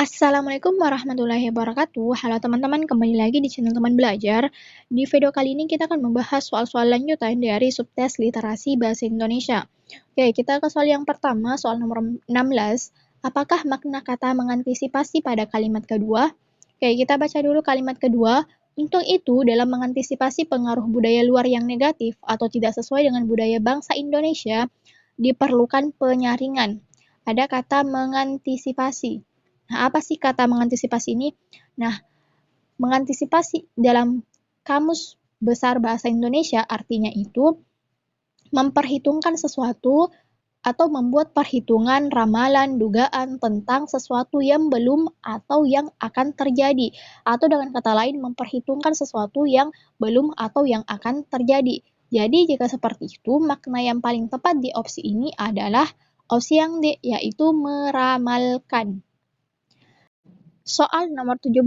Assalamualaikum warahmatullahi wabarakatuh. Halo teman-teman, kembali lagi di channel Teman Belajar. Di video kali ini kita akan membahas soal-soal lanjutan dari subtes literasi bahasa Indonesia. Oke, kita ke soal yang pertama, soal nomor 16. Apakah makna kata mengantisipasi pada kalimat kedua? Oke, kita baca dulu kalimat kedua. Untuk itu, dalam mengantisipasi pengaruh budaya luar yang negatif atau tidak sesuai dengan budaya bangsa Indonesia, diperlukan penyaringan. Ada kata mengantisipasi. Nah, apa sih kata mengantisipasi ini? Nah, mengantisipasi dalam Kamus Besar Bahasa Indonesia artinya itu memperhitungkan sesuatu atau membuat perhitungan, ramalan, dugaan tentang sesuatu yang belum atau yang akan terjadi. Atau dengan kata lain, memperhitungkan sesuatu yang belum atau yang akan terjadi. Jadi, jika seperti itu, makna yang paling tepat di opsi ini adalah opsi yang D, yaitu meramalkan. Soal nomor 17.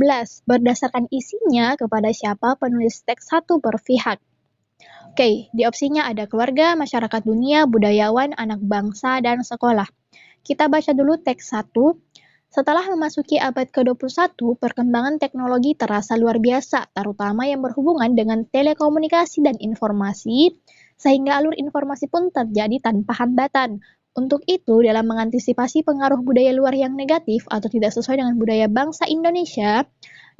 Berdasarkan isinya, kepada siapa penulis teks 1 berpihak? Oke, di opsinya ada keluarga, masyarakat dunia, budayawan, anak bangsa, dan sekolah. Kita baca dulu teks 1. Setelah memasuki abad ke-21, perkembangan teknologi terasa luar biasa, terutama yang berhubungan dengan telekomunikasi dan informasi, sehingga alur informasi pun terjadi tanpa hambatan. Untuk itu, dalam mengantisipasi pengaruh budaya luar yang negatif atau tidak sesuai dengan budaya bangsa Indonesia,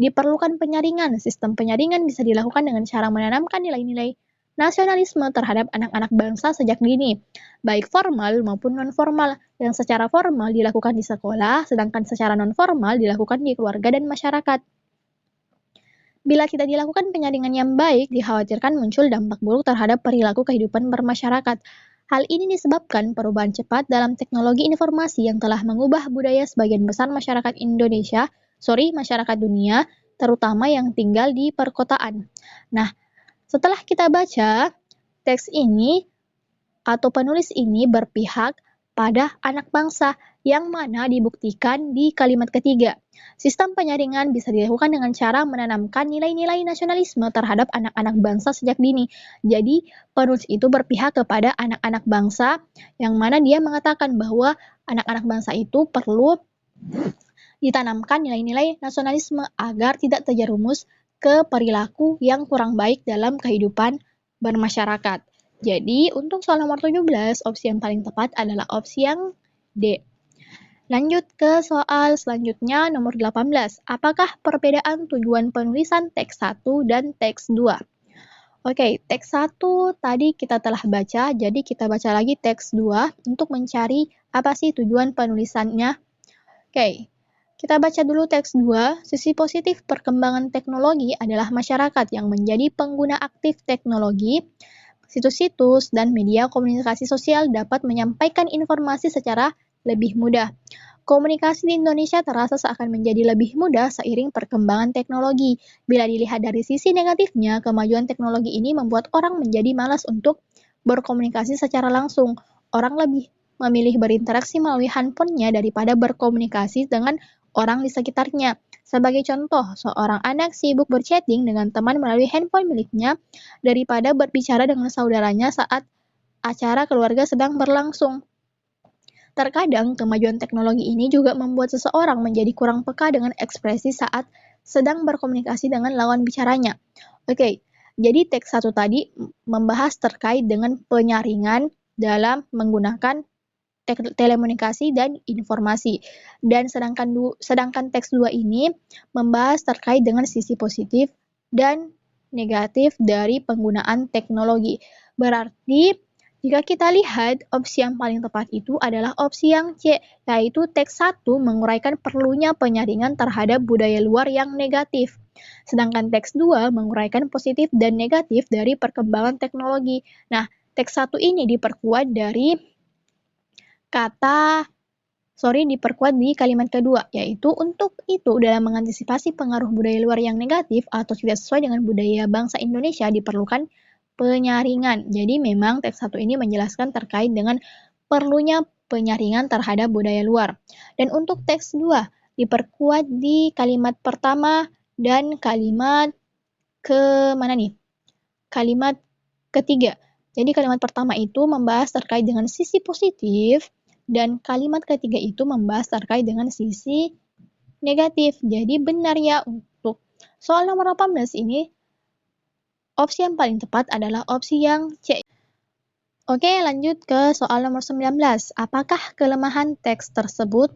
diperlukan penyaringan. Sistem penyaringan bisa dilakukan dengan cara menanamkan nilai-nilai nasionalisme terhadap anak-anak bangsa sejak dini, baik formal maupun non-formal, yang secara formal dilakukan di sekolah, sedangkan secara non-formal dilakukan di keluarga dan masyarakat. Bila tidak dilakukan penyaringan yang baik, dikhawatirkan muncul dampak buruk terhadap perilaku kehidupan bermasyarakat. Hal ini disebabkan perubahan cepat dalam teknologi informasi yang telah mengubah budaya sebagian besar masyarakat masyarakat dunia, terutama yang tinggal di perkotaan. Nah, setelah kita baca, teks ini atau penulis ini berpihak pada anak bangsa, yang mana dibuktikan di kalimat ketiga. Sistem penyaringan bisa dilakukan dengan cara menanamkan nilai-nilai nasionalisme terhadap anak-anak bangsa sejak dini. Jadi, penulis itu berpihak kepada anak-anak bangsa, yang mana dia mengatakan bahwa anak-anak bangsa itu perlu ditanamkan nilai-nilai nasionalisme agar tidak terjerumus ke perilaku yang kurang baik dalam kehidupan bermasyarakat. Jadi, untuk soal nomor 17, opsi yang paling tepat adalah opsi yang D. Lanjut ke soal selanjutnya, nomor 18. Apakah perbedaan tujuan penulisan teks 1 dan teks 2? Oke, teks 1 tadi kita telah baca, jadi kita baca lagi teks 2 untuk mencari apa sih tujuan penulisannya. Oke, kita baca dulu teks 2. Sisi positif perkembangan teknologi adalah masyarakat yang menjadi pengguna aktif teknologi. Situs-situs dan media komunikasi sosial dapat menyampaikan informasi secara lebih mudah. Komunikasi di Indonesia terasa seakan menjadi lebih mudah seiring perkembangan teknologi. Bila dilihat dari sisi negatifnya, kemajuan teknologi ini membuat orang menjadi malas untuk berkomunikasi secara langsung. Orang lebih memilih berinteraksi melalui handphonenya daripada berkomunikasi dengan orang di sekitarnya. Sebagai contoh, seorang anak sibuk berchatting dengan teman melalui handphone miliknya daripada berbicara dengan saudaranya saat acara keluarga sedang berlangsung. Terkadang, kemajuan teknologi ini juga membuat seseorang menjadi kurang peka dengan ekspresi saat sedang berkomunikasi dengan lawan bicaranya. Oke, jadi teks 1 tadi membahas terkait dengan penyaringan dalam menggunakan telekomunikasi dan informasi. Dan sedangkan teks 2 ini membahas terkait dengan sisi positif dan negatif dari penggunaan teknologi. Berarti, jika kita lihat, opsi yang paling tepat itu adalah opsi yang C, yaitu teks 1 menguraikan perlunya penyaringan terhadap budaya luar yang negatif. Sedangkan teks 2 menguraikan positif dan negatif dari perkembangan teknologi. Nah, teks 1 ini diperkuat di kalimat kedua, yaitu untuk itu dalam mengantisipasi pengaruh budaya luar yang negatif atau tidak sesuai dengan budaya bangsa Indonesia diperlukan penyaringan. Jadi memang teks 1 ini menjelaskan terkait dengan perlunya penyaringan terhadap budaya luar. Dan untuk teks 2 diperkuat di kalimat pertama dan kalimat kalimat ketiga. Jadi kalimat pertama itu membahas terkait dengan sisi positif dan kalimat ketiga itu membahas terkait dengan sisi negatif. Jadi benar ya untuk soal nomor 18 ini, opsi yang paling tepat adalah opsi yang C. Oke, lanjut ke soal nomor 19. Apakah kelemahan teks tersebut?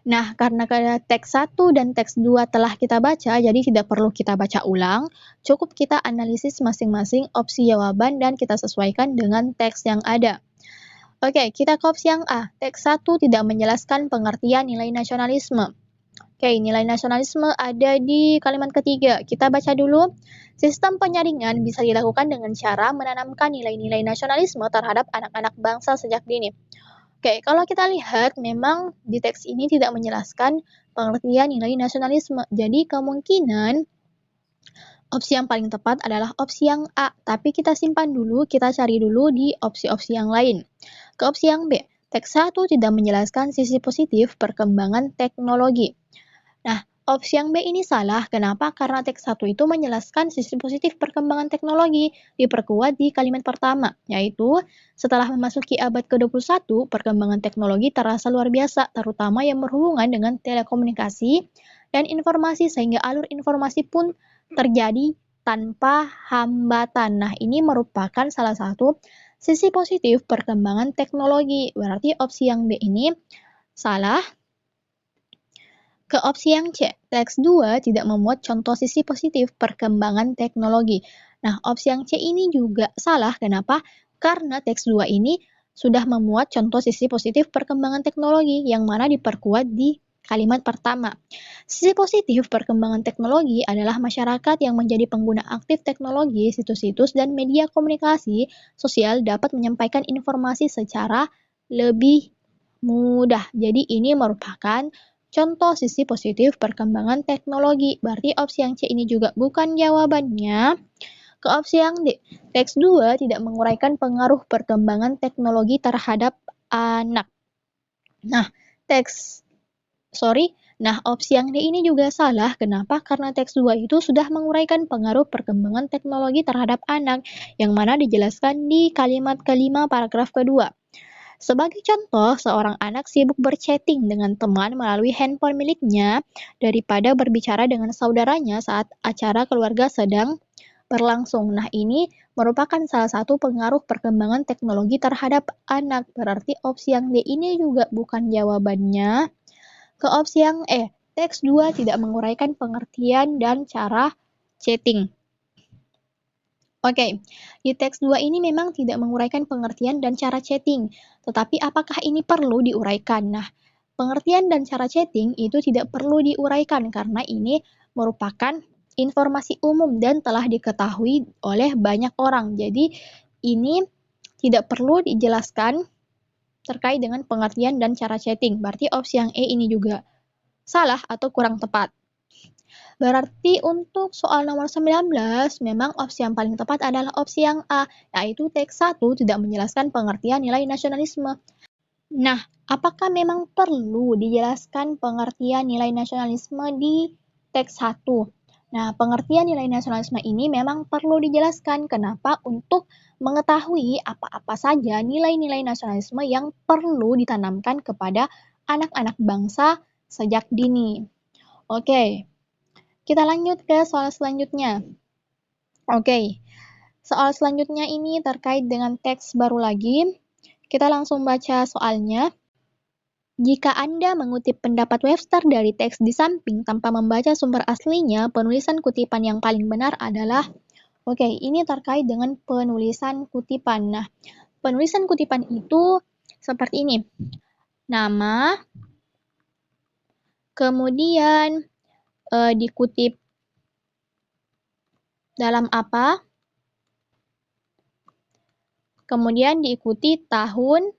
Nah, karena teks 1 dan teks 2 telah kita baca, jadi tidak perlu kita baca ulang. Cukup kita analisis masing-masing opsi jawaban dan kita sesuaikan dengan teks yang ada. Oke, kita ke opsi yang A. Teks 1 tidak menjelaskan pengertian nilai nasionalisme. Oke, nilai nasionalisme ada di kalimat ketiga. Kita baca dulu. Sistem penyaringan bisa dilakukan dengan cara menanamkan nilai-nilai nasionalisme terhadap anak-anak bangsa sejak dini. Oke, kalau kita lihat memang di teks ini tidak menjelaskan pengertian nilai nasionalisme. Jadi kemungkinan opsi yang paling tepat adalah opsi yang A. Tapi kita simpan dulu, kita cari dulu di opsi-opsi yang lain. Ke opsi yang B. Teks 1 tidak menjelaskan sisi positif perkembangan teknologi. Nah, opsi yang B ini salah. Kenapa? Karena teks 1 itu menjelaskan sisi positif perkembangan teknologi, diperkuat di kalimat pertama, yaitu setelah memasuki abad ke-21, perkembangan teknologi terasa luar biasa, terutama yang berhubungan dengan telekomunikasi dan informasi, sehingga alur informasi pun terjadi tanpa hambatan. Nah, ini merupakan salah satu sisi positif perkembangan teknologi. Berarti opsi yang B ini salah. Ke opsi yang C, teks 2 tidak memuat contoh sisi positif perkembangan teknologi. Nah, opsi yang C ini juga salah. Kenapa? Karena teks 2 ini sudah memuat contoh sisi positif perkembangan teknologi yang mana diperkuat di kalimat pertama. Sisi positif perkembangan teknologi adalah masyarakat yang menjadi pengguna aktif teknologi, situs-situs, dan media komunikasi sosial dapat menyampaikan informasi secara lebih mudah. Jadi ini merupakan contoh sisi positif perkembangan teknologi. Berarti opsi yang C ini juga bukan jawabannya. Ke opsi yang D, teks 2 tidak menguraikan pengaruh perkembangan teknologi terhadap anak. Nah, opsi yang D ini juga salah. Kenapa? Karena teks 2 itu sudah menguraikan pengaruh perkembangan teknologi terhadap anak, yang mana dijelaskan di kalimat kelima paragraf kedua. Sebagai contoh, seorang anak sibuk berchatting dengan teman melalui handphone miliknya daripada berbicara dengan saudaranya saat acara keluarga sedang berlangsung. Nah, ini merupakan salah satu pengaruh perkembangan teknologi terhadap anak. Berarti opsi yang D ini juga bukan jawabannya. Ke opsi yang E, teks 2 tidak menguraikan pengertian dan cara chatting. Oke, di teks 2 ini memang tidak menguraikan pengertian dan cara chatting, tetapi apakah ini perlu diuraikan? Nah, pengertian dan cara chatting itu tidak perlu diuraikan karena ini merupakan informasi umum dan telah diketahui oleh banyak orang. Jadi, ini tidak perlu dijelaskan terkait dengan pengertian dan cara chatting. Berarti opsi yang E ini juga salah atau kurang tepat. Berarti untuk soal nomor 19, memang opsi yang paling tepat adalah opsi yang A, yaitu teks 1 tidak menjelaskan pengertian nilai nasionalisme. Nah, apakah memang perlu dijelaskan pengertian nilai nasionalisme di teks 1? Nah, pengertian nilai nasionalisme ini memang perlu dijelaskan. Kenapa? Untuk mengetahui apa-apa saja nilai-nilai nasionalisme yang perlu ditanamkan kepada anak-anak bangsa sejak dini. Oke, kita lanjut ke soal selanjutnya. Oke, soal selanjutnya ini terkait dengan teks baru lagi. Kita langsung baca soalnya. Jika Anda mengutip pendapat Webster dari teks di samping tanpa membaca sumber aslinya, penulisan kutipan yang paling benar adalah ini terkait dengan penulisan kutipan. Nah, penulisan kutipan itu seperti ini. Nama, kemudian dikutip dalam apa, kemudian diikuti tahun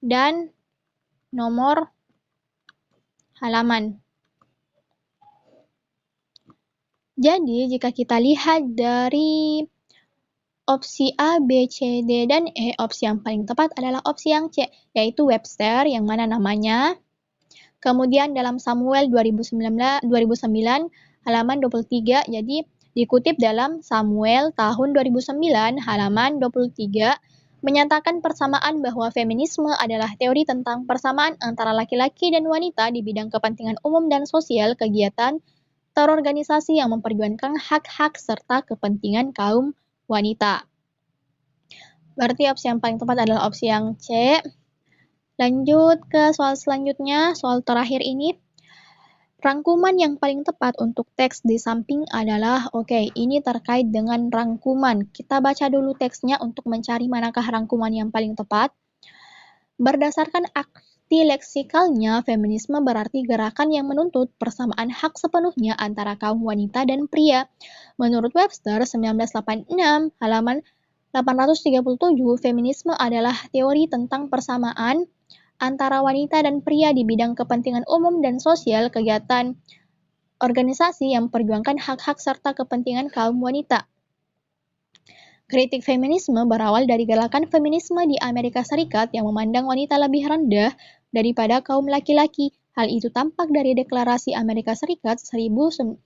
dan nomor halaman. Jadi, jika kita lihat dari opsi A, B, C, D, dan E, opsi yang paling tepat adalah opsi yang C, yaitu Webster, yang mana namanya. Kemudian dalam Samuel 2009 halaman 23, jadi dikutip dalam Samuel tahun 2009 halaman 23 menyatakan persamaan bahwa feminisme adalah teori tentang persamaan antara laki-laki dan wanita di bidang kepentingan umum dan sosial, kegiatan, terorganisasi yang memperjuangkan hak-hak serta kepentingan kaum wanita. Berarti opsi yang paling tepat adalah opsi yang C. Lanjut ke soal selanjutnya, soal terakhir ini. Rangkuman yang paling tepat untuk teks di samping adalah, ini terkait dengan rangkuman. Kita baca dulu teksnya untuk mencari manakah rangkuman yang paling tepat. Berdasarkan arti leksikalnya, feminisme berarti gerakan yang menuntut persamaan hak sepenuhnya antara kaum wanita dan pria. Menurut Webster 1986, halaman 837, feminisme adalah teori tentang persamaan antara wanita dan pria di bidang kepentingan umum dan sosial, kegiatan, organisasi yang memperjuangkan hak-hak serta kepentingan kaum wanita. Kritik feminisme berawal dari gerakan feminisme di Amerika Serikat yang memandang wanita lebih rendah daripada kaum laki-laki. Hal itu tampak dari Deklarasi Amerika Serikat 1776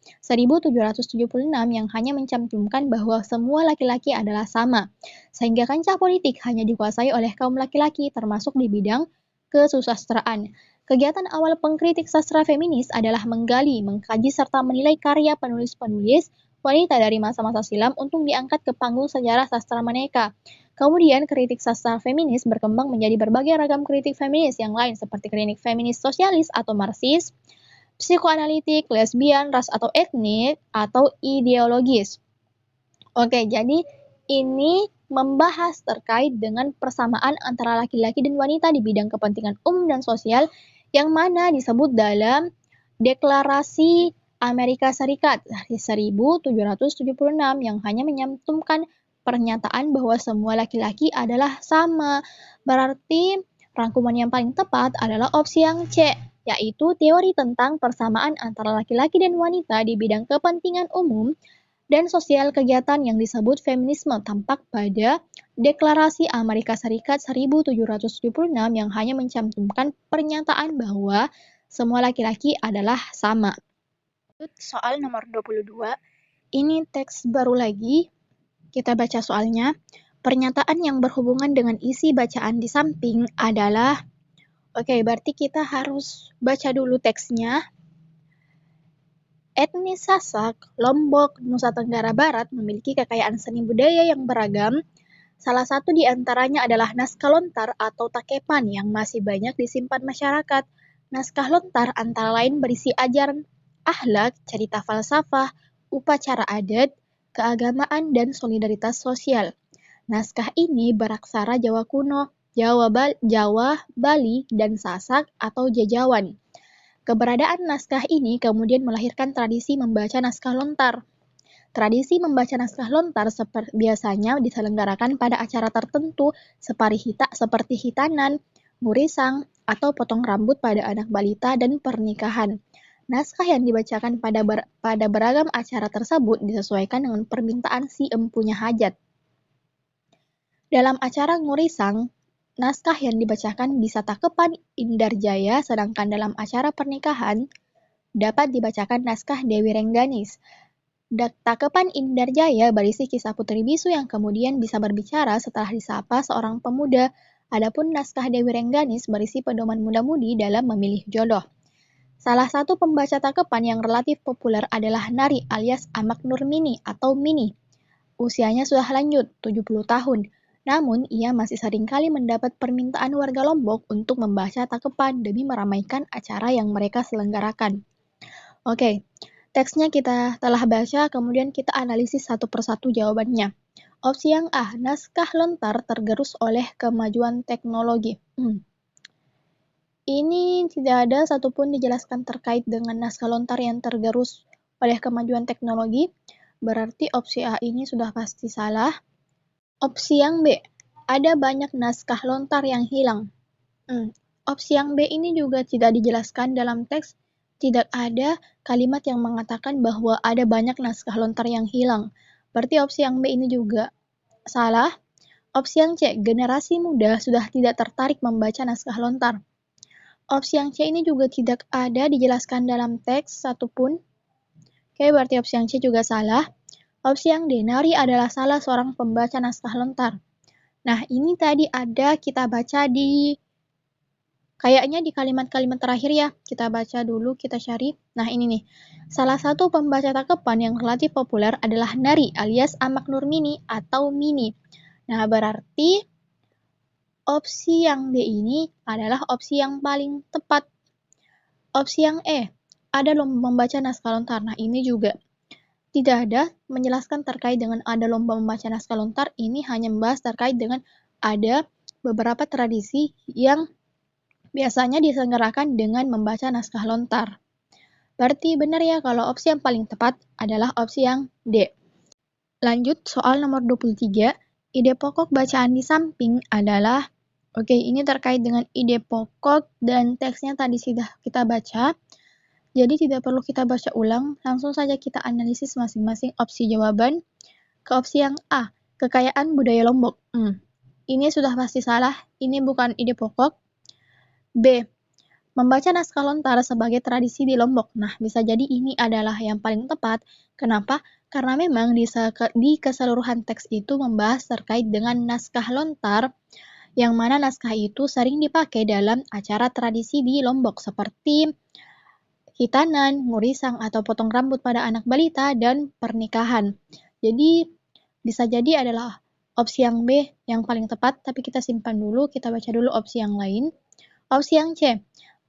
yang hanya mencantumkan bahwa semua laki-laki adalah sama, sehingga kancah politik hanya dikuasai oleh kaum laki-laki, termasuk di bidang kesusastraan. Kegiatan awal pengkritik sastra feminis adalah menggali, mengkaji, serta menilai karya penulis-penulis wanita dari masa-masa silam untuk diangkat ke panggung sejarah sastra mereka. Kemudian, kritik sastra feminis berkembang menjadi berbagai ragam kritik feminis yang lain seperti kritik feminis sosialis atau marxis, psikoanalitik, lesbian, ras atau etnik, atau ideologis. Jadi ini membahas terkait dengan persamaan antara laki-laki dan wanita di bidang kepentingan umum dan sosial yang mana disebut dalam Deklarasi Amerika Serikat 1776 yang hanya menyantumkan pernyataan bahwa semua laki-laki adalah sama. Berarti rangkuman yang paling tepat adalah opsi yang C, yaitu teori tentang persamaan antara laki-laki dan wanita di bidang kepentingan umum dan sosial, kegiatan yang disebut feminisme tampak pada Deklarasi Amerika Serikat 1776 yang hanya mencantumkan pernyataan bahwa semua laki-laki adalah sama. Soal nomor 22, ini teks baru lagi, kita baca soalnya. Pernyataan yang berhubungan dengan isi bacaan di samping adalah, berarti kita harus baca dulu teksnya. Etnis Sasak, Lombok, Nusa Tenggara Barat memiliki kekayaan seni budaya yang beragam. Salah satu di antaranya adalah naskah lontar atau takepan yang masih banyak disimpan masyarakat. Naskah lontar antara lain berisi ajaran akhlak, cerita falsafah, upacara adat, keagamaan, dan solidaritas sosial. Naskah ini beraksara Jawa kuno, Jawa, Bali, dan Sasak atau Jajawan. Keberadaan naskah ini kemudian melahirkan tradisi membaca naskah lontar. Tradisi membaca naskah lontar biasanya diselenggarakan pada acara tertentu seperti hitanan, murisang, atau potong rambut pada anak balita dan pernikahan. Naskah yang dibacakan pada beragam acara tersebut disesuaikan dengan permintaan si empunya hajat. Dalam acara ngurisang, naskah yang dibacakan bisa takepan Indarjaya, sedangkan dalam acara pernikahan dapat dibacakan naskah Dewi Rengganis. Takepan Indarjaya berisi kisah Putri Bisu yang kemudian bisa berbicara setelah disapa seorang pemuda. Adapun naskah Dewi Rengganis berisi pedoman muda-mudi dalam memilih jodoh. Salah satu pembaca takepan yang relatif populer adalah Nari alias Amak Nurmini atau Mini. Usianya sudah lanjut, 70 tahun. Namun, ia masih seringkali mendapat permintaan warga Lombok untuk membaca takepan demi meramaikan acara yang mereka selenggarakan. Teksnya kita telah baca, kemudian kita analisis satu persatu jawabannya. Opsi yang A, naskah lontar tergerus oleh kemajuan teknologi. Ini tidak ada satupun dijelaskan terkait dengan naskah lontar yang tergerus oleh kemajuan teknologi. Berarti opsi A ini sudah pasti salah. Opsi yang B, ada banyak naskah lontar yang hilang. Opsi yang B ini juga tidak dijelaskan dalam teks. Tidak ada kalimat yang mengatakan bahwa ada banyak naskah lontar yang hilang. Berarti opsi yang B ini juga salah. Opsi yang C, generasi muda sudah tidak tertarik membaca naskah lontar. Opsi yang C ini juga tidak ada dijelaskan dalam teks satupun. Berarti opsi yang C juga salah. Opsi yang D, Nari adalah salah seorang pembaca naskah lontar. Nah, ini tadi ada kita baca kayaknya di kalimat-kalimat terakhir ya. Kita baca dulu, kita cari. Nah, ini nih. Salah satu pembaca cakapan yang relatif populer adalah Nari alias Amak Nurmini atau Mini. Nah, berarti opsi yang D ini adalah opsi yang paling tepat. Opsi yang E, ada lomba membaca naskah lontar. Nah, ini juga tidak ada menjelaskan terkait dengan ada lomba membaca naskah lontar. Ini hanya membahas terkait dengan ada beberapa tradisi yang biasanya diselenggarakan dengan membaca naskah lontar. Berarti benar ya kalau opsi yang paling tepat adalah opsi yang D. Lanjut soal nomor 23. Ide pokok bacaan di samping adalah, oke, ini terkait dengan ide pokok dan teksnya tadi sudah kita baca. Jadi tidak perlu kita baca ulang, langsung saja kita analisis masing-masing opsi jawaban. Ke opsi yang A, kekayaan budaya Lombok. Ini sudah pasti salah, ini bukan ide pokok. B, membaca naskah lontar sebagai tradisi di Lombok. Nah, bisa jadi ini adalah yang paling tepat. Kenapa? Karena memang di keseluruhan teks itu membahas terkait dengan naskah lontar, yang mana naskah itu sering dipakai dalam acara tradisi di Lombok, seperti hitanan, ngurisang, atau potong rambut pada anak balita, dan pernikahan. Jadi, bisa jadi adalah opsi yang B yang paling tepat, tapi kita simpan dulu, kita baca dulu opsi yang lain. Opsi yang C,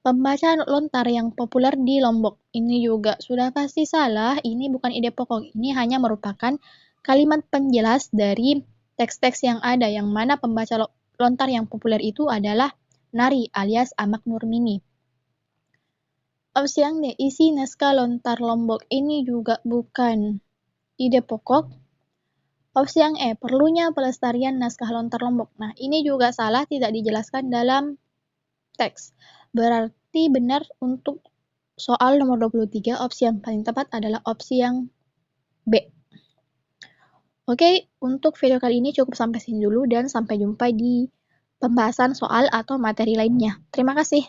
pembaca lontar yang populer di Lombok. Ini juga sudah pasti salah, ini bukan ide pokok, ini hanya merupakan kalimat penjelas dari teks-teks yang ada, yang mana pembaca lontar yang populer itu adalah Nari alias Amak Nurmini. Opsi yang D, isi naskah lontar Lombok. Ini juga bukan ide pokok. Opsi yang E, perlunya pelestarian naskah lontar Lombok. Nah, ini juga salah, tidak dijelaskan dalam teks. Berarti benar untuk soal nomor 23, opsi yang paling tepat adalah opsi yang B. Oke, untuk video kali ini cukup sampai sini dulu dan sampai jumpa di pembahasan soal atau materi lainnya. Terima kasih.